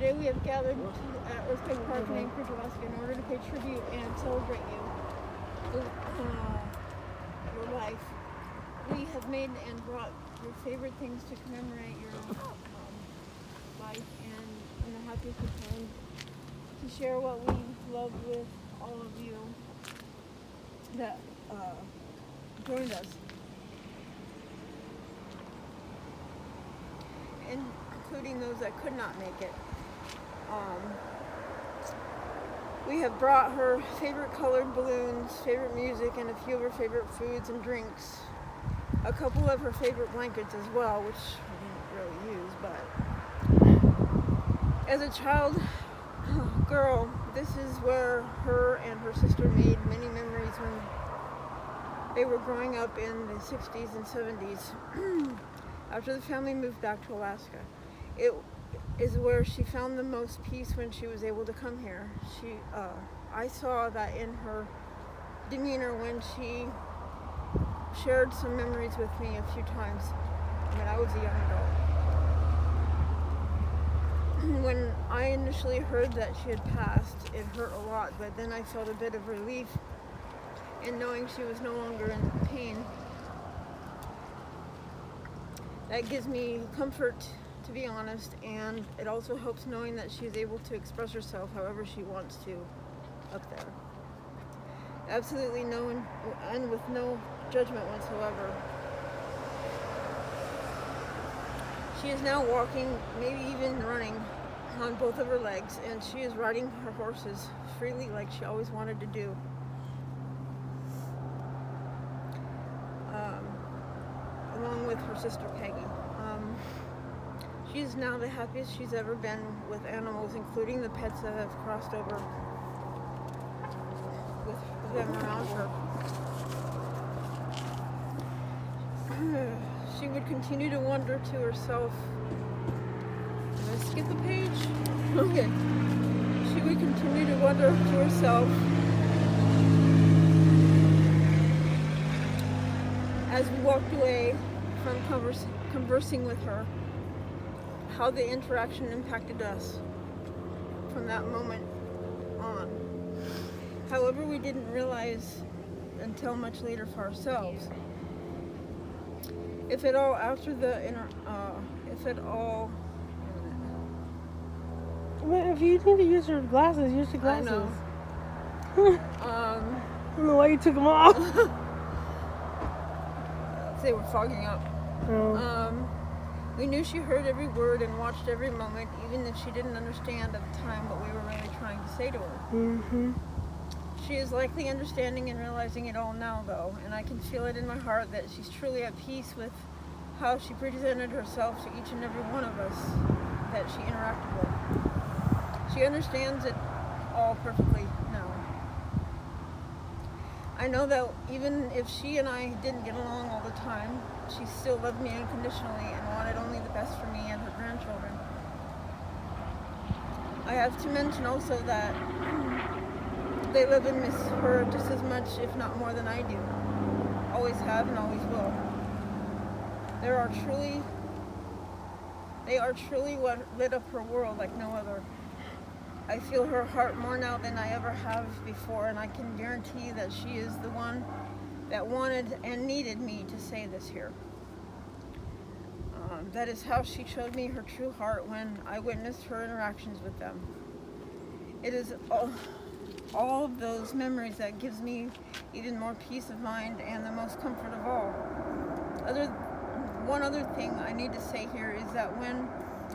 Today we have gathered at Earthquake Park in Anchorage, Alaska in order to pay tribute and celebrate you, your life. We have made and brought your favorite things to commemorate your life and in the happiest of times, to share what we love with all of you that joined us, including those that could not make it. We have brought her favorite colored balloons, favorite music, and a few of her favorite foods and drinks. A couple of her favorite blankets as well, which we didn't really use, but as a child girl, this is where her and her sister made many memories when they were growing up in the 60s and 70s. After the family moved back to Alaska, it is where she found the most peace when she was able to come here. I saw that in her demeanor when she shared some memories with me a few times when I was a young adult. When I initially heard that she had passed, it hurt a lot, but then I felt a bit of relief in knowing she was no longer in pain. That gives me comfort, to be honest, and it also helps knowing that she is able to express herself however she wants to up there. Absolutely no, and with no judgment whatsoever. She is now walking, maybe even running on both of her legs, and she is riding her horses freely like she always wanted to do. Along with her sister Peggy. She is now the happiest she's ever been with animals, including the pets that have crossed over with them around her. She would continue to wonder to herself, did I skip a page? Okay. She would continue to wonder to herself as we walked away from conversing with her, how the interaction impacted us from that moment on. However, we didn't realize until much later for ourselves, if at all after the if at all. Well, if you need to use your glasses, use your glasses. I know. I don't know why you took them off. They were fogging up. Oh. We knew she heard every word and watched every moment, even if she didn't understand at the time what we were really trying to say to her. Mm-hmm. She is likely understanding and realizing it all now, though, and I can feel it in my heart that she's truly at peace with how she presented herself to each and every one of us that she interacted with. She understands it all perfectly now. I know that even if she and I didn't get along all the time, she still loved me unconditionally and wanted only the best for me and her grandchildren. I have to mention also that they love and miss her just as much, if not more than I do. Always have and always will. They are truly what lit up her world like no other. I feel her heart more now than I ever have before, and I can guarantee that she is the one that wanted and needed me to say this here. That is how she showed me her true heart when I witnessed her interactions with them. It is all of those memories that gives me even more peace of mind and the most comfort of all. One other thing I need to say here is that when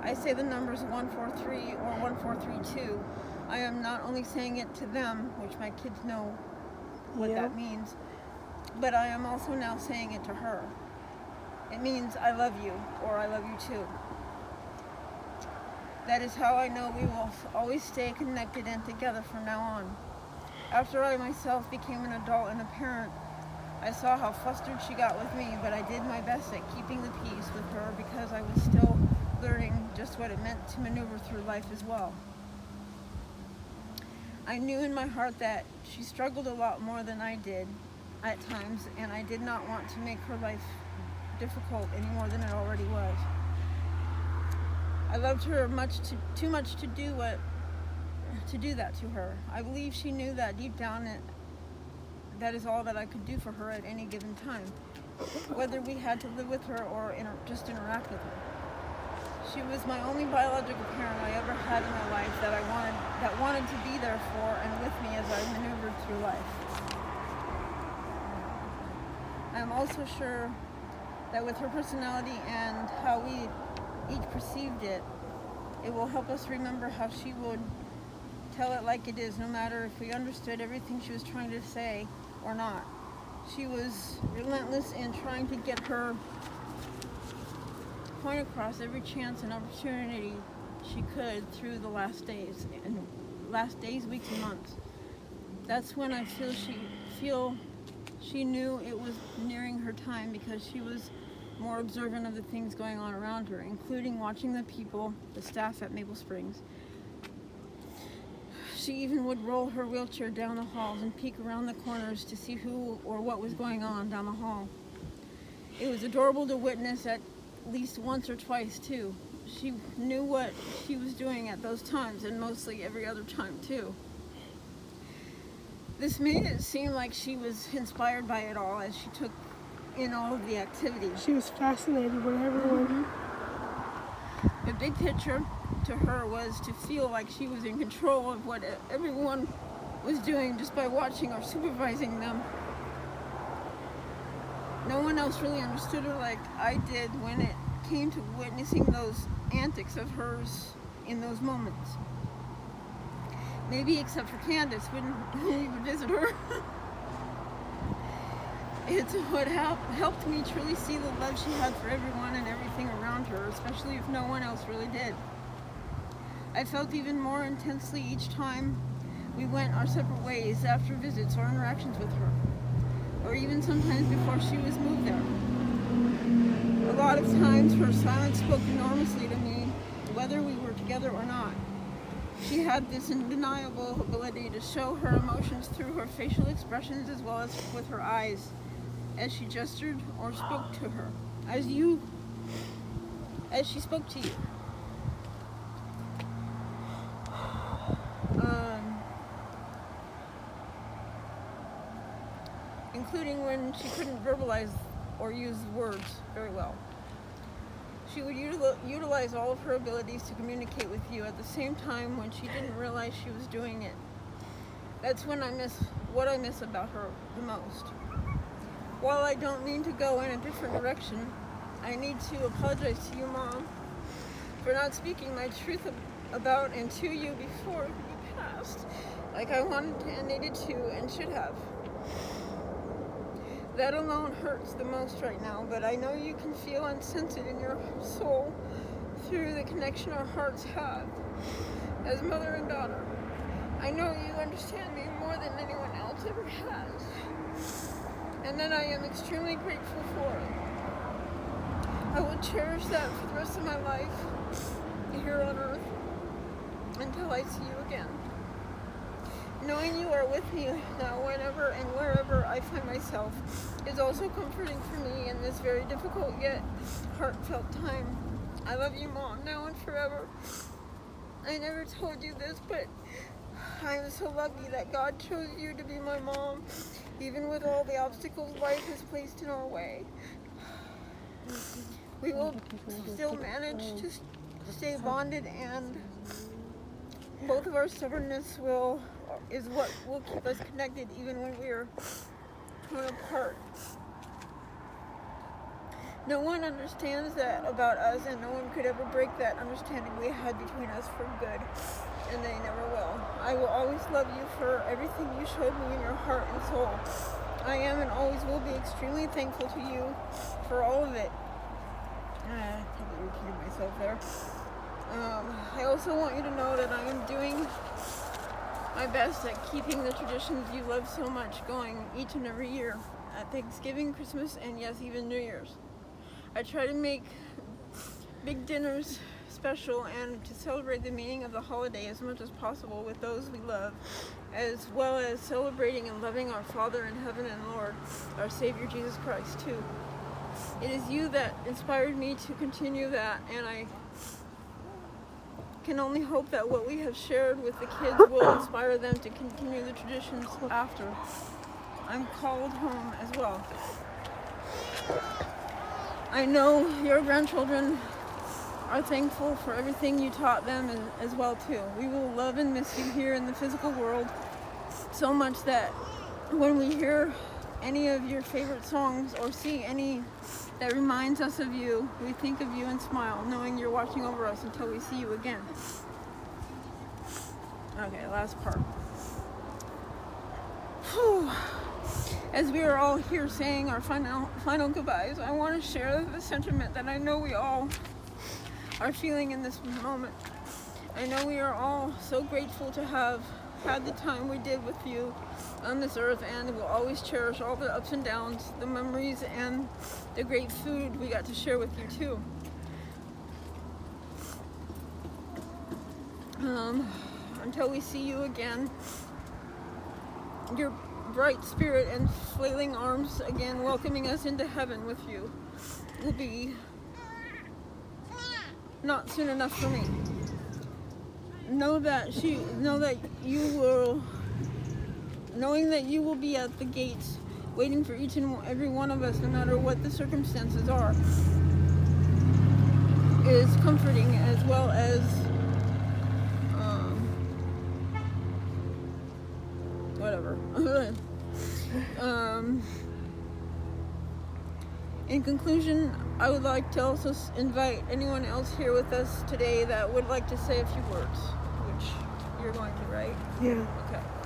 I say the numbers 143 or 1432, I am not only saying it to them, which my kids know what that means, but I am also now saying it to her. It means I love you, or I love you too. That is how I know we will always stay connected and together from now on. After I myself became an adult and a parent, I saw how flustered she got with me, but I did my best at keeping the peace with her because I was still learning just what it meant to maneuver through life as well. I knew in my heart that she struggled a lot more than I did at times, and I did not want to make her life difficult any more than it already was. I loved her too much to do that to her. I believe she knew that deep down that is all that I could do for her at any given time, whether we had to live with her or just interact with her. She was my only biological parent I ever had in my life that wanted to be there for and with me as I maneuvered through life. I'm also sure that with her personality and how we each perceived it, it will help us remember how she would tell it like it is, no matter if we understood everything she was trying to say or not. She was relentless in trying to get her point across every chance and opportunity she could through the last days, weeks, and months. That's when I feel she knew it was nearing her time, because she was more observant of the things going on around her, including watching the people, the staff at Maple Springs. She even would roll her wheelchair down the halls and peek around the corners to see who or what was going on down the hall. It was adorable to witness at least once or twice, too. She knew what she was doing at those times, and mostly every other time, too. This made it seem like she was inspired by it all as she took in all of the activities. She was fascinated with everyone. The big picture to her was to feel like she was in control of what everyone was doing just by watching or supervising them. No one else really understood her like I did when it came to witnessing those antics of hers in those moments. Maybe except for Candace when we would visit her. It's what helped me truly see the love she had for everyone and everything around her, especially if no one else really did. I felt even more intensely each time we went our separate ways after visits or interactions with her, or even sometimes before she was moved there. A lot of times her silence spoke enormously to me, whether we were together or not. She had this undeniable ability to show her emotions through her facial expressions as well as with her eyes, as she gestured or spoke to her, as she spoke to you. Including when she couldn't verbalize or use words very well. She would utilize all of her abilities to communicate with you at the same time when she didn't realize she was doing it. That's when what I miss about her the most. While I don't mean to go in a different direction, I need to apologize to you, Mom, for not speaking my truth about and to you before you passed, like I wanted and needed to and should have. That alone hurts the most right now, but I know you can feel and sense it in your soul through the connection our hearts have as mother and daughter. I know you understand me more than anyone else ever has, and that I am extremely grateful for it. I will cherish that for the rest of my life here on earth until I see you again. Knowing you are with me now whenever and wherever I find myself is also comforting for me in this very difficult yet heartfelt time. I love you, Mom, now and forever. I never told you this, but I am so lucky that God chose you to be my mom, even with all the obstacles life has placed in our way. We will still manage to stay bonded, and both of our stubbornness is what will keep us connected even when we're torn apart. No one understands that about us, and no one could ever break that understanding we had between us for good, and they never will. I will always love you for everything you showed me in your heart and soul. I am and always will be extremely thankful to you for all of it. I probably repeated myself there. I also want you to know that I am doing my best at keeping the traditions you love so much going each and every year at Thanksgiving, Christmas, and yes, even New Year's. I try to make big dinners special and to celebrate the meaning of the holiday as much as possible with those we love, as well as celebrating and loving our Father in heaven and Lord, our Savior Jesus Christ, too. It is you that inspired me to continue that, and I can only hope that what we have shared with the kids will inspire them to continue the traditions after. I'm called home as well. I know your grandchildren are thankful for everything you taught them as well too. We will love and miss you here in the physical world so much that when we hear any of your favorite songs or see any that reminds us of you, we think of you and smile, knowing you're watching over us until we see you again. Okay, last part. Whew. As we are all here saying our final goodbyes, I want to share the sentiment that I know we all are feeling in this moment. I know we are all so grateful to have had the time we did with you on this earth, and will always cherish all the ups and downs, the memories, and the great food we got to share with you too. Until we see you again, your bright spirit and flailing arms again welcoming us into heaven with you will be not soon enough for me. Knowing that you will be at the gates waiting for each and every one of us, no matter what the circumstances are, is comforting, as well as whatever. In conclusion, I would like to also invite anyone else here with us today that would like to say a few words, which you're going to, right? Yeah. Okay.